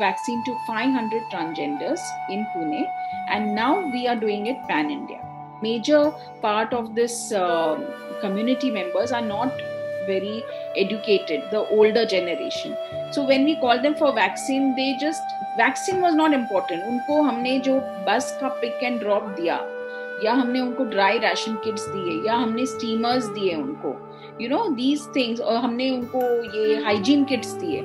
vaccine to 500 transgenders in Pune, and now we are doing it pan India. Major part of this community members are not very educated, the older generation. So when we call them for vaccine, they just, vaccine was not important. उनको हमने जो बस का pick and drop दिया, या हमने उनको dry ration kits दिए, या हमने स्टीमर्स दिए उनको, यू नो दीज थिंग्स, और हमने उनको ये हाइजीन किट्स दिए.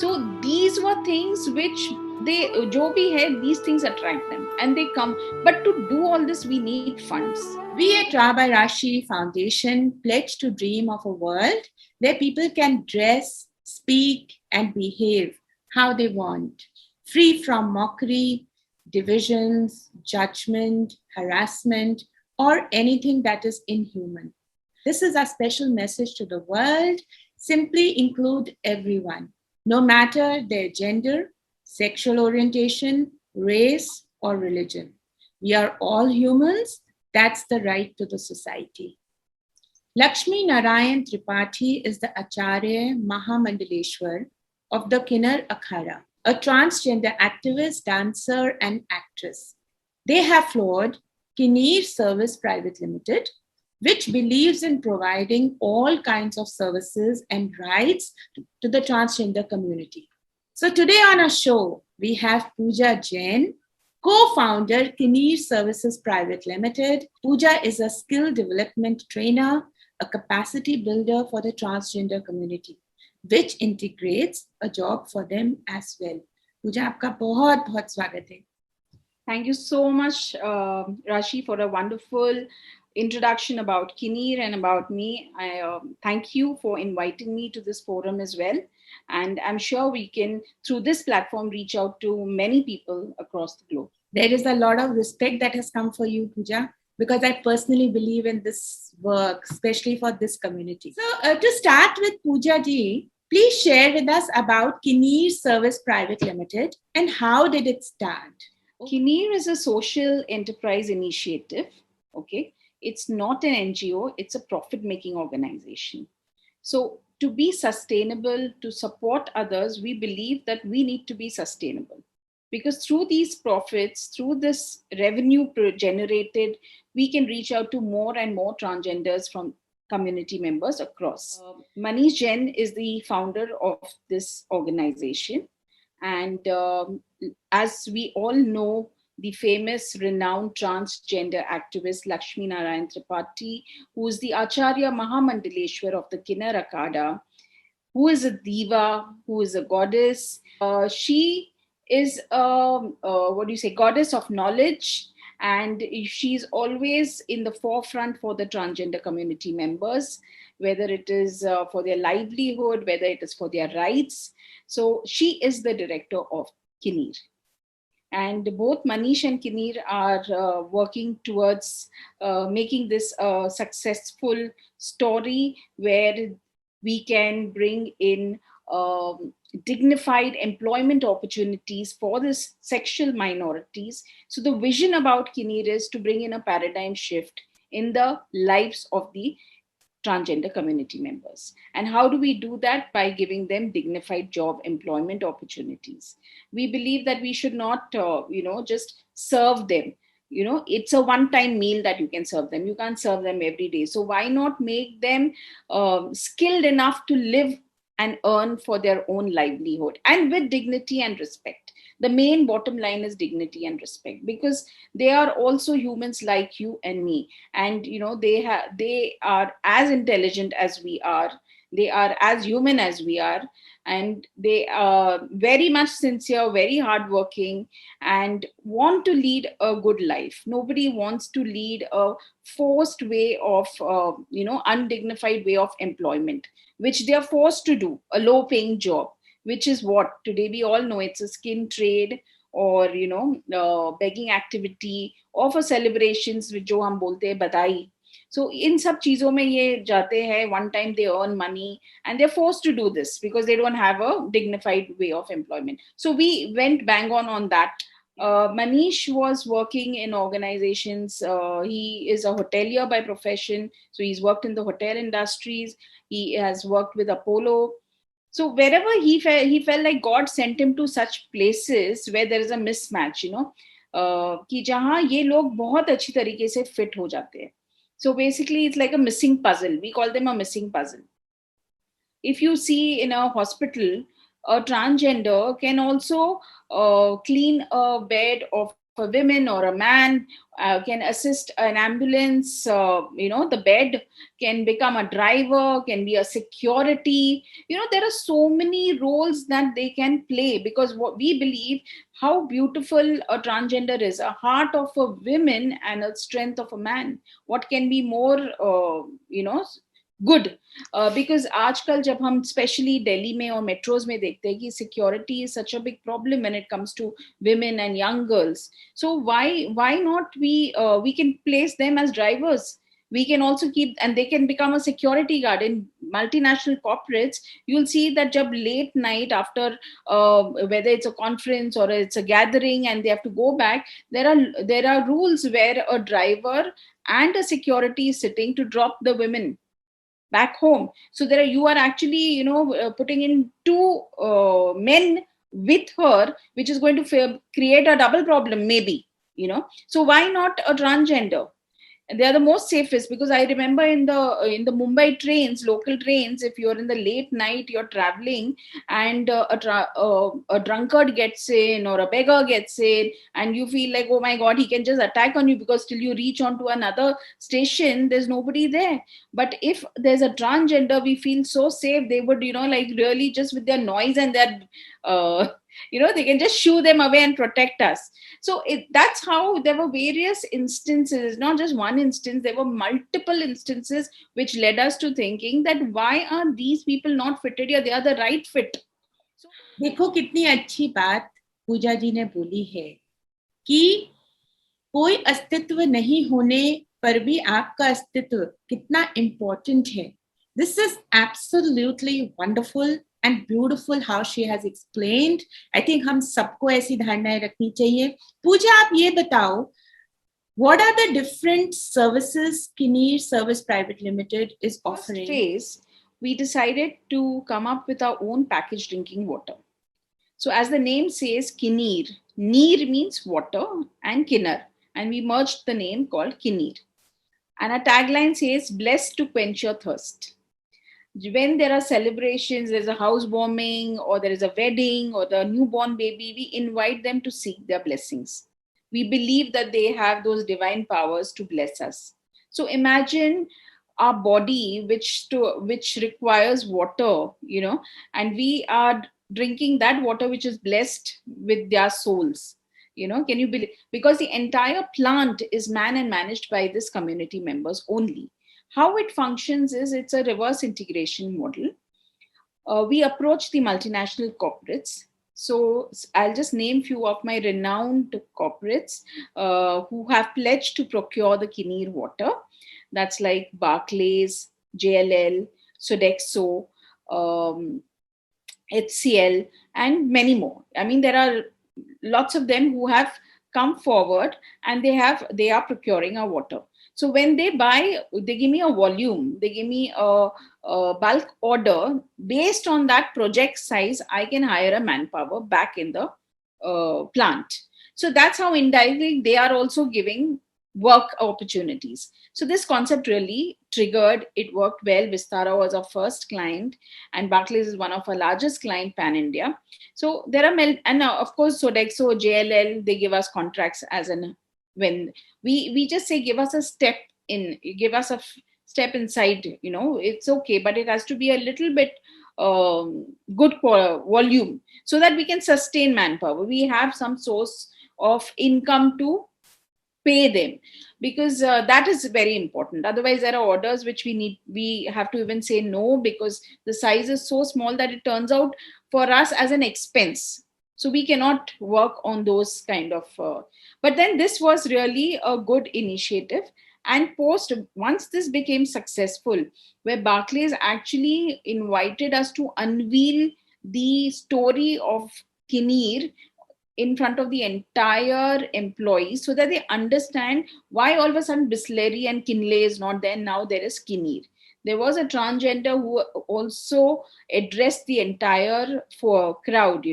So these were things which they, जो भी है, these things attract them and they come. But to do all this, we need funds. We at Rabbi Rashi Foundation pledge to dream of a world where people can dress, speak, and behave how they want, free from mockery, divisions, judgment, harassment, or anything that is inhuman. This is our special message to the world. Simply include everyone, no matter their gender, sexual orientation, race, or religion. We are all humans. That's the right to the society. Laxmi Narayan Tripathi is the Acharya Mahamandaleshwar of the Kineer Akhada, a transgender activist, dancer, and actress. They have floated Kineer Services Private Limited, which believes in providing all kinds of services and rights to the transgender community. So today on our show, we have Pooja Jain, co-founder Kineer Services Private Limited. Pooja is a skill development trainer, a capacity builder for the transgender community, which integrates a job for them as well. Pooja, आपका बहुत बहुत स्वागत है. Thank you so much, Rashi, for a wonderful introduction about Kineer and about me. I thank you for inviting me to this forum as well. And I'm sure we can, through this platform, reach out to many people across the globe. There is a lot of respect that has come for you, Pooja, because I personally believe in this work, especially for this community. So to start with, Pooja ji, please share with us about Kineer Service Private Limited and how did it start? Kineer is a social enterprise initiative. Okay, it's not an NGO, it's a profit-making organization. So to be sustainable, to support others, we believe that we need to be sustainable. Because through these profits, through this revenue generated, we can reach out to more and more transgenders from community members across. Manish Jain is the founder of this organization. And as we all know, the famous renowned transgender activist Laxmi Narayan Tripathi, who is the Acharya Mahamandaleshwar of the Kinaar Akhada, who is a diva, who is a goddess. She is a goddess of knowledge, and she's always in the forefront for the transgender community members, whether it is for their livelihood, whether it is for their rights. So she is the director of Kineer. And both Manish and Kineer are working towards making this a successful story where we can bring in dignified employment opportunities for the sexual minorities. So the vision about Kineer is to bring in a paradigm shift in the lives of the transgender community members. And how do we do that? By giving them dignified job employment opportunities. We believe that we should not, just serve them. It's a one-time meal that you can serve them. You can't serve them every day. So why not make them skilled enough to live and earn for their own livelihood, and with dignity and respect. The main bottom line is dignity and respect, because they are also humans like you and me. And, they are as intelligent as we are. They are as human as we are. And they are very much sincere, very hardworking, and want to lead a good life. Nobody wants to lead a forced way of, undignified way of employment, which they are forced to do, a low paying job, which is what today we all know it's a skin trade, or, begging activity, or for celebrations, which jo hum bolte hai, badai. So in sab cheezon mein ye jate hai, one time they earn money and they're forced to do this because they don't have a dignified way of employment. So we went bang on that. Manish was working in organizations. He is a hotelier by profession. So he's worked in the hotel industries. He has worked with Apollo. So wherever he felt like God sent him to such places where there is a mismatch, कि जहाँ ये लोग बहुत अच्छी तरीके से fit हो जाते हैं. So basically, it's like a missing puzzle. We call them a missing puzzle. If you see in a hospital, a transgender can also clean a bed of a woman or a man, can assist an ambulance, the bed, can become a driver, can be a security. There are so many roles that they can play, because what we believe, how beautiful a transgender is, a heart of a woman and a strength of a man. What can be more, good? Because आजकल जब हम specially Delhi में और metros में देखते हैं कि security is such a big problem when it comes to women and young girls. So why not we can place them as drivers? We can also keep, and they can become a security guard in multinational corporates. You'll see that jab late night after, whether it's a conference or it's a gathering and they have to go back, there are rules where a driver and a security is sitting to drop the women back home. So you are actually, putting in two men with her, which is going to create a double problem, maybe. So why not a transgender? And they are the most safest, because I remember in the Mumbai trains, local trains, if you're in the late night, you're traveling, and a drunkard gets in or a beggar gets in, and you feel like, oh my god, he can just attack on you, because till you reach on to another station there's nobody there. But if there's a transgender, we feel so safe. They would, like, really, just with their noise and their uh, they can just shoo them away and protect us. So that's how there were various instances, not just one instance, there were multiple instances which led us to thinking that why are these people not fitted here? They are the right fit. So, देखो कितनी अच्छी बात पूजा जी ने बोली है कि कोई अस्तित्व नहीं होने पर भी आपका अस्तित्व कितना इम्पोर्टेंट है. This is absolutely wonderful and beautiful how she has explained. I think हम सबको ऐसी धारणाएं रखनी चाहिए. पूजा, आप ये बताओ, what are the different services Kineer Service Private Limited is offering? First phase, we decided to come up with our own packaged drinking water. So as the name says, Kineer, Neer means water, and Kineer, and we merged the name called Kineer. And our tagline says, blessed to quench your thirst. When there are celebrations, there's a housewarming, or there is a wedding, or the newborn baby, we invite them to seek their blessings. We believe that they have those divine powers to bless us. So imagine our body, which requires water, and we are drinking that water which is blessed with their souls. Can you believe? Because the entire plant is manned and managed by this community members only. How it functions is, it's a reverse integration model. We approach the multinational corporates. So I'll just name few of my renowned corporates who have pledged to procure the Kineer water. That's like Barclays, JLL, Sodexo, HCL, and many more. I mean, there are lots of them who have come forward, and they are procuring our water. So when they buy, they give me a volume, they give me a bulk order. Based on that project size, I can hire a manpower back in the plant. So that's how indirectly they are also giving work opportunities. So this concept really triggered. It worked well. Vistara was our first client, and Barclays is one of our largest client pan India. So there are and of course Sodexo, JLL, they give us contracts as an, when we just say give us a step in, give us a step inside. It's okay, but it has to be a little bit good volume, so that we can sustain manpower. We have some source of income to pay them, because that is very important. Otherwise there are orders which we have to even say no, because the size is so small that it turns out for us as an expense. So we cannot work on those kind of but then this was really a good initiative. And once this became successful, where Barclays actually invited us to unveil the story of Kineer in front of the entire employees, so that they understand why all of a sudden Bisleri and Kinley is not there. Now there is Kineer. There was a transgender who also addressed the entire crowd,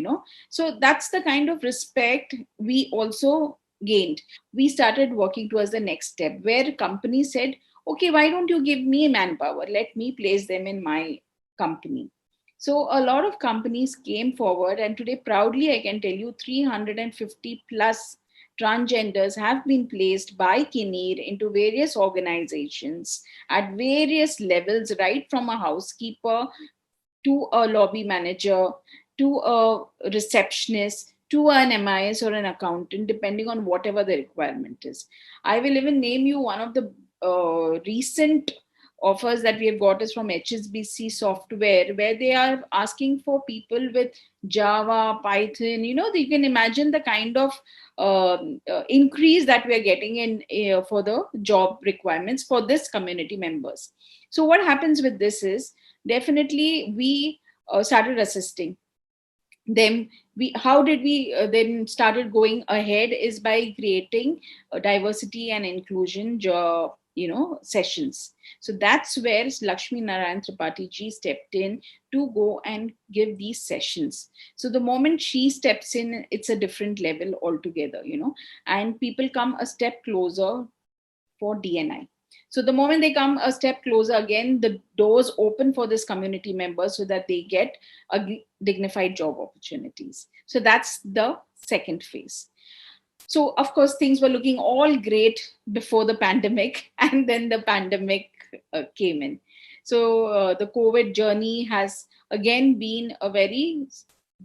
So that's the kind of respect we also gained. We started working towards the next step where companies said, okay, why don't you give me manpower? Let me place them in my company. So a lot of companies came forward, and today, proudly, I can tell you 350 plus transgenders have been placed by Kineer into various organizations at various levels, right from a housekeeper to a lobby manager to a receptionist to an MIS or an accountant, depending on whatever the requirement is. I will even name you one of the recent offers that we have got is from HSBC Software, where they are asking for people with Java, Python. You can imagine the kind of increase that we are getting in for the job requirements for this community members. So what happens with this is, definitely we started assisting them. We How did we then started going ahead is by creating diversity and inclusion sessions. So that's where Laxmi Narayan Tripathi ji stepped in to go and give these sessions. So the moment she steps in, it's a different level altogether, and people come a step closer for DNI. So the moment they come a step closer, again, the doors open for this community members so that they get dignified job opportunities. So that's the second phase. So of course, things were looking all great before the pandemic, and then the pandemic came in. So the COVID journey has again been a very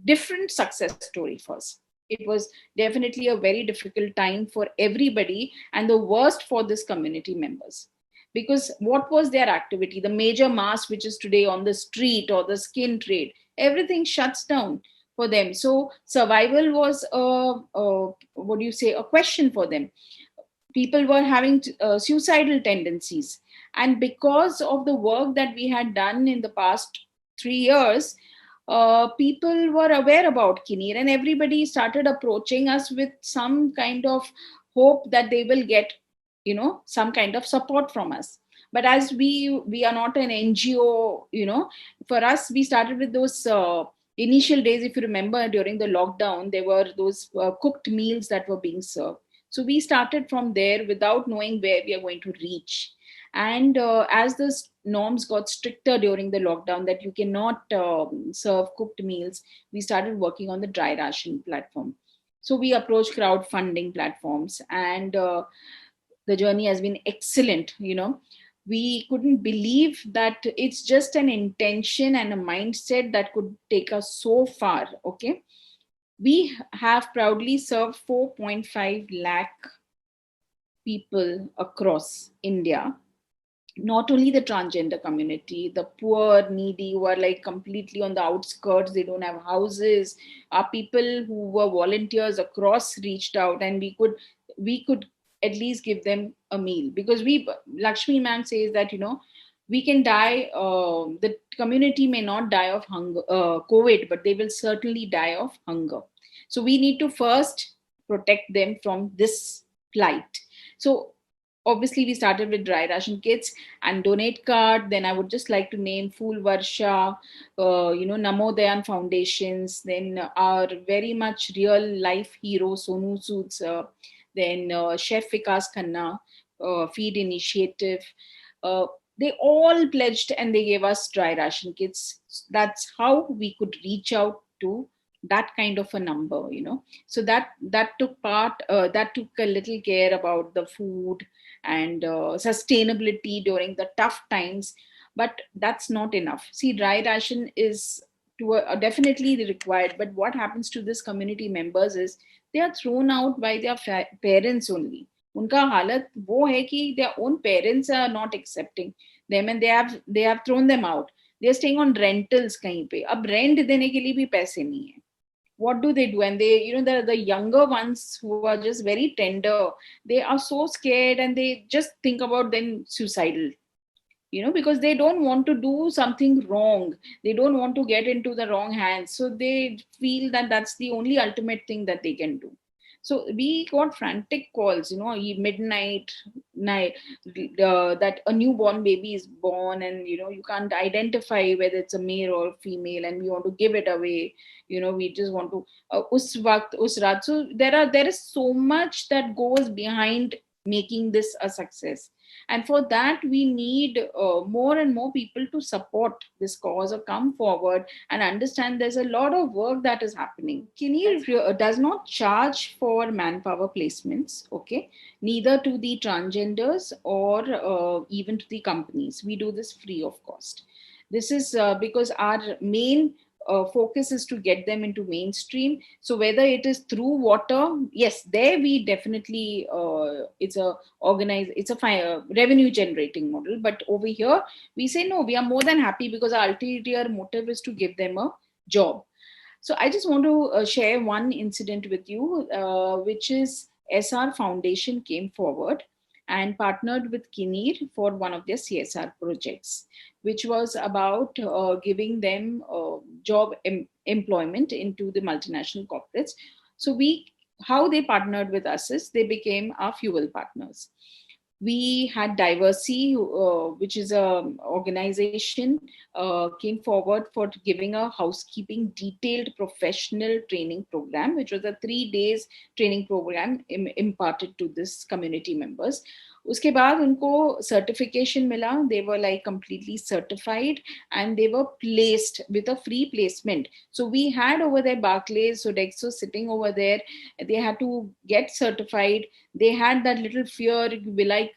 different success story for us. It was definitely a very difficult time for everybody, and the worst for this community members. Because what was their activity? The major mass, which is today on the street or the skin trade, everything shuts down for them. So survival was what do you say, a question for them. People were having suicidal tendencies, and because of the work that we had done in the past 3 years, people were aware about Kineer, and everybody started approaching us with some kind of hope that they will get, some kind of support from us. But as we are not an NGO, for us, we started with those initial days. If you remember, during the lockdown, there were those cooked meals that were being served. So we started from there without knowing where we are going to reach. And as the norms got stricter during the lockdown, that you cannot serve cooked meals, we started working on the dry ration platform. So we approached crowdfunding platforms, and the journey has been excellent. We couldn't believe that it's just an intention and a mindset that could take us so far. Okay, we have proudly served 4.5 lakh people across India. Not only the transgender community, the poor, needy, who are like completely on the outskirts, they don't have houses. Our people who were volunteers across reached out, and we could at least give them a meal, because Lakshmi ma'am says that, we can die. The community may not die of hunger, COVID, but they will certainly die of hunger. So we need to first protect them from this plight. So obviously we started with dry ration kits and donate card. Then I would just like to name Fool Varsha, Namodayan Foundations, then our very much real life hero Sonu Sood's, then Chef Vikas Khanna, Feed Initiative. uh, they all pledged and they gave us dry ration kits. That's how we could reach out to that kind of a number. So that took that took a little care about the food and sustainability during the tough times. But that's not enough. See, dry ration is definitely required, but what happens to this community members is they are thrown out by their parents only. उनका हालत वो है कि their own parents are not accepting them, and they have thrown them out. They are staying on rentals कहीं पे. अब rent देने के लिए भी पैसे नहीं है. What do they do? And they, the younger ones who are just very tender, they are so scared, and they just think about then suicidal, because they don't want to do something wrong. They don't want to get into the wrong hands. So they feel that that's the only ultimate thing that they can do. So we got frantic calls, midnight, that a newborn baby is born, and you can't identify whether it's a male or female, and we want to give it away. We just want to us waqt us raat. So there is so much that goes behind making this a success, and for that we need more and more people to support this cause or come forward and understand there's a lot of work that is happening. Kineer does not charge for manpower placements, okay, neither to the transgenders or even to the companies. We do this free of cost. This is because our main focus is to get them into mainstream. So whether it is through water, yes, there we definitely it's a revenue generating model. But over here we say no, we are more than happy because our ulterior motive is to give them a job. So I just want to share one incident with you, which is SR Foundation came forward and partnered with Kineer for one of their CSR projects, which was about giving them job employment into the multinational corporates. So how they partnered with us is they became our fuel partners. We had Diversity, which is a organization, came forward for giving a housekeeping detailed professional training program, which was a 3 days training program imparted to this community members. उसके बाद उनको certification मिला. They were like completely certified and they were placed with a free placement. So we had over there Barclays, Sodexo sitting over there. They had to get certified. They had that little fear, will I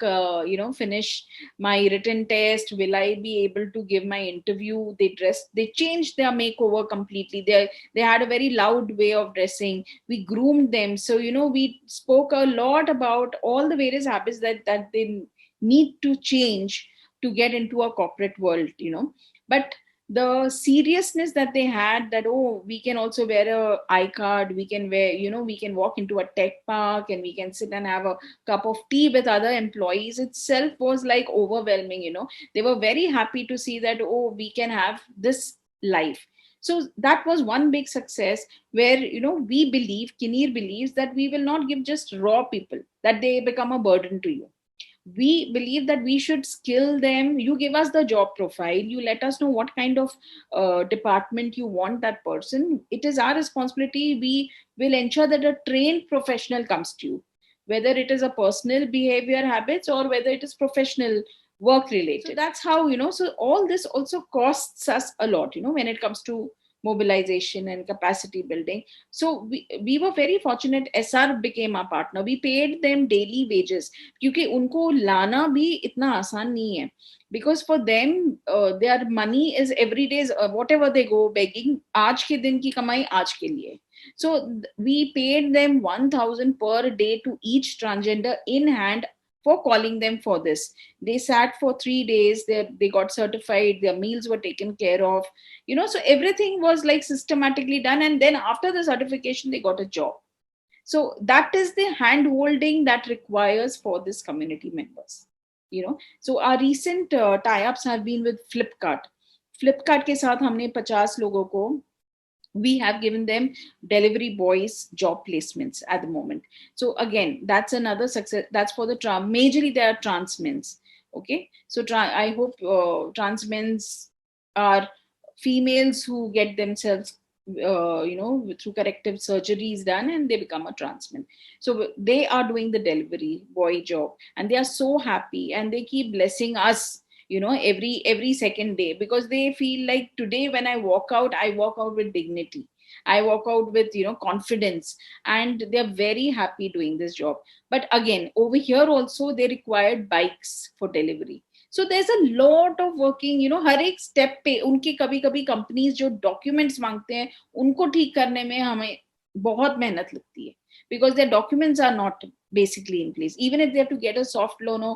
finish my written test, will I be able to give my interview? They changed their makeover completely. They had a very loud way of dressing. We groomed them. So we spoke a lot about all the various habits that they need to change to get into a corporate world. But the seriousness that they had, that we can also wear a iCard, we can wear, we can walk into a tech park and we can sit and have a cup of tea with other employees, itself was like overwhelming. They were very happy to see that we can have this life. So that was one big success where Kineer believes that we will not give just raw people, that they become a burden to you. We believe that we should skill them. You give us the job profile, you let us know what kind of department you want that person. It is our responsibility. We will ensure that a trained professional comes to you, whether it is a personal behavior habits or whether it is professional work related. So that's how, so all this also costs us a lot, when it comes to mobilization and capacity building. So we were very fortunate. SR became our partner. We paid them daily wages, क्योंकि उनको लाना भी इतना आसान नहीं है, because for them their money is every day, whatever they go begging, आज के दिन की कमाई आज के लिए. So we paid them 1,000 per day to each transgender in hand for calling them for this. They sat for 3 days. They got certified. Their meals were taken care of. So everything was like systematically done. And then after the certification, they got a job. So that is the hand holding that requires for this community members. So our recent tie-ups have been with Flipkart. Flipkart के साथ हमने 50 लोगों को, we have given them delivery boys job placements at the moment. So again, that's another success. That's for the majorly they are trans men's. Okay, so I hope trans men's are females who get themselves through corrective surgeries done and they become a trans man. So they are doing the delivery boy job and they are so happy and they keep blessing us every second day, because they feel like today when I walk out with dignity. I walk out with confidence, and they're very happy doing this job. But again, over here also they required bikes for delivery. So there's a lot of working, हर एक step पे उनके कभी companies जो documents मांगते हैं उनको ठीक करने में हमें बहुत मेहनत लगती है, because their documents are not basically in place. Even if they have to get a soft loan,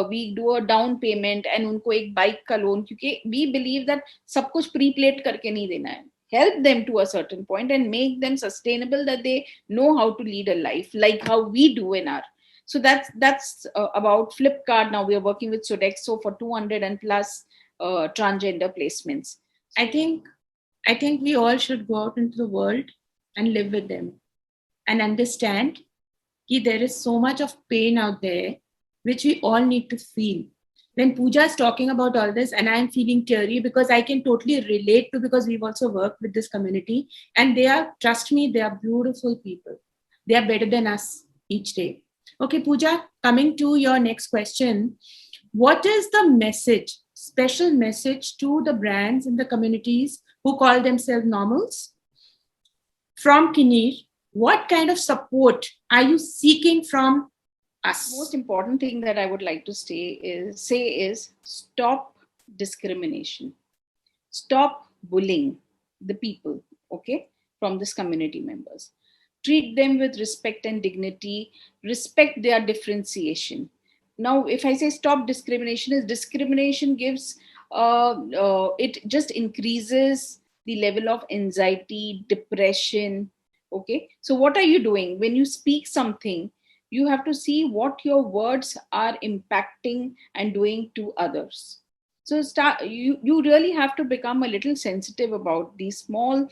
we do a down payment and उनको एक bike का loan, क्योंकि we believe that सब कुछ pre-plate करके नहीं देना है. Help them to a certain point and make them sustainable, that they know how to lead a life like how we do in our. So that's about Flipkart. Now we are working with Sodexo for 200 and plus transgender placements. I think we all should go out into the world and live with them and understand that there is so much of pain out there which we all need to feel. When Pooja is talking about all this, and I'm feeling teary because I can totally relate to, because we've also worked with this community, and they are, trust me, they are beautiful people. They are better than us each day. Okay, Pooja, coming to your next question, what is the message, special message to the brands and the communities who call themselves normals? From Kineer, what kind of support are you seeking from us? Most important thing that I would like to say is stop discrimination. Stop bullying the people, okay, from this community members. Treat them with respect and dignity, respect their differentiation. Now, if I say stop discrimination, is discrimination gives, it just increases the level of anxiety, depression, okay. So what are you doing when you speak something? You have to see what your words are impacting and doing to others. So you really have to become a little sensitive about these small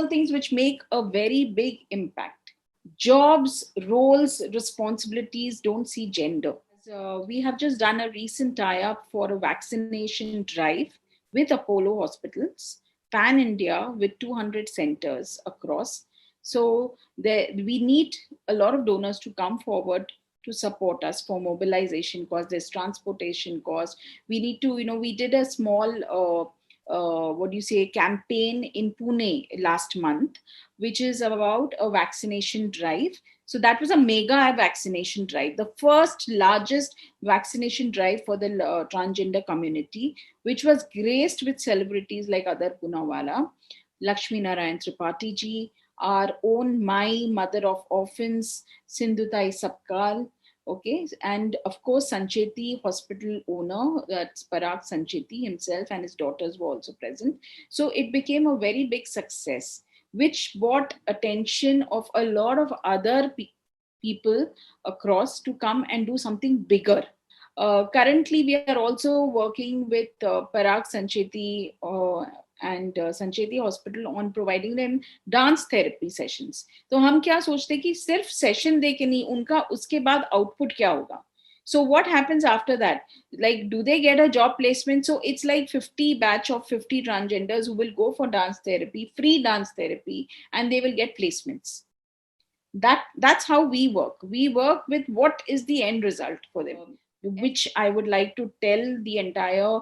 things which make a very big impact. Jobs, roles, responsibilities don't see gender. We have just done a recent tie-up for a vaccination drive with Apollo Hospitals, Pan India, with 200 centers across. So we need a lot of donors to come forward to support us for mobilization cost. There's transportation cost. We need to, we did a small, campaign in Pune last month, which is about a vaccination drive. So that was a mega vaccination drive, the first largest vaccination drive for the transgender community, which was graced with celebrities like Adar Punawala, Laxmi Narayan Tripathi JI, our own My Mother of Orphans, Sindhutai Sapkal, okay, and of course Sancheti hospital owner, that's Parag Sancheti himself, and his daughters were also present. So it became a very big success, which brought attention of a lot of other people across to come and do something bigger. Currently, we are also working with Parag Sancheti and Sancheti Hospital on providing them dance therapy sessions. तो हम क्या सोचते कि सिर्फ session दे के नहीं, उनका उसके बाद आउटपुट क्या होगा. So what happens after that? Like, do they get a job placement? So it's like 50 batch of 50 transgenders who will go for dance therapy, free dance therapy, and they will get placements. That's how we work with what is the end result for them, which I would like to tell the entire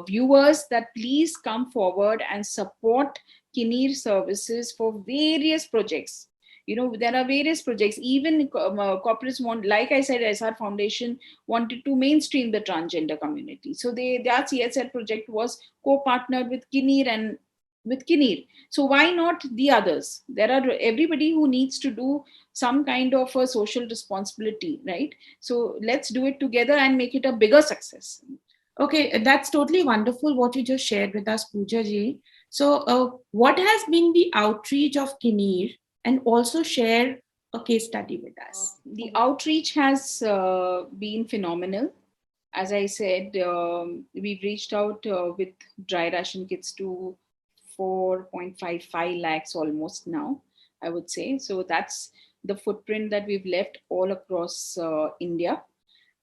viewers that please come forward and support Kineer Services for various projects. There are various projects. Even corporates want, like I said, SR Foundation wanted to mainstream the transgender community, so their CSR project was co-partnered with Kineer and with Kineer. So why not the others? There are everybody who needs to do some kind of a social responsibility, right? So let's do it together and make it a bigger success. Okay, that's totally wonderful what you just shared with us, Pooja ji. So, what has been the outreach of Kineer, and also share a case study with us? The outreach has been phenomenal. As I said, we've reached out with dry ration kits to 4.55 lakhs almost now, I would say. So that's the footprint that we've left all across India.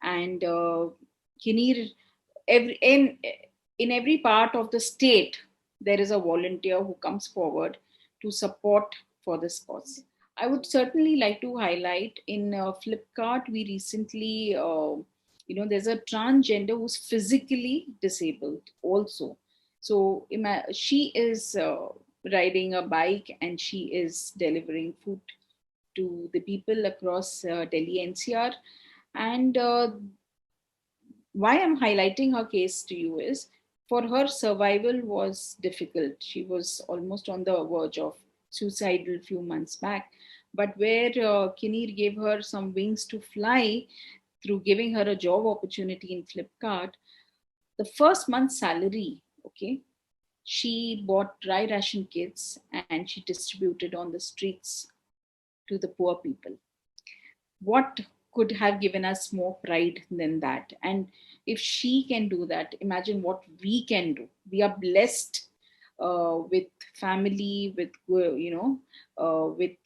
And Kineer, in every part of the state, there is a volunteer who comes forward to support for this cause. I would certainly like to highlight in Flipkart, we recently, there's a transgender who's physically disabled also. So she is riding a bike and she is delivering food to the people across Delhi NCR. And why I'm highlighting her case to you is, for her, survival was difficult. She was almost on the verge of suicidal a few months back. But where Kineer gave her some wings to fly through giving her a job opportunity in Flipkart, the first month's salary, okay, she bought dry ration kits and she distributed on the streets to the poor people. What could have given us more pride than that? And if she can do that, imagine what we can do. We are blessed with family, with with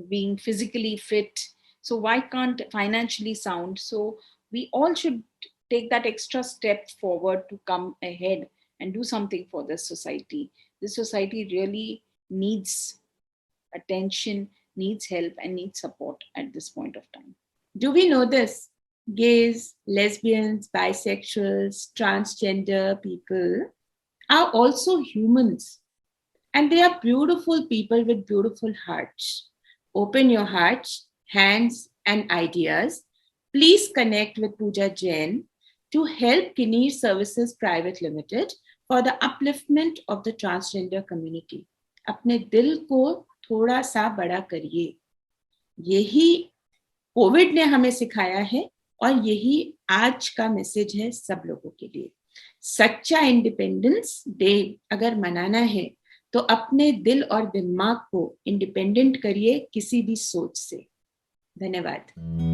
being physically fit. So why can't financially sound? So we all should take that extra step forward to come ahead and do something for this society. This society really needs attention, needs help, and needs support at this point of time. Do we know this? Gays, lesbians, bisexuals, transgender people are also humans. And they are beautiful people with beautiful hearts. Open your hearts, hands, and ideas. Please connect with Pooja Jain to help Kineer Services Private Limited for the upliftment of the transgender community. अपने दिल को थोड़ा सा बड़ा करिए. यही Covid ने हमें सिखाया है और यही आज का मैसेज है सब लोगों के लिए. सच्चा इंडिपेंडेंस डे अगर मनाना है तो अपने दिल और दिमाग को इंडिपेंडेंट करिए किसी भी सोच से. धन्यवाद.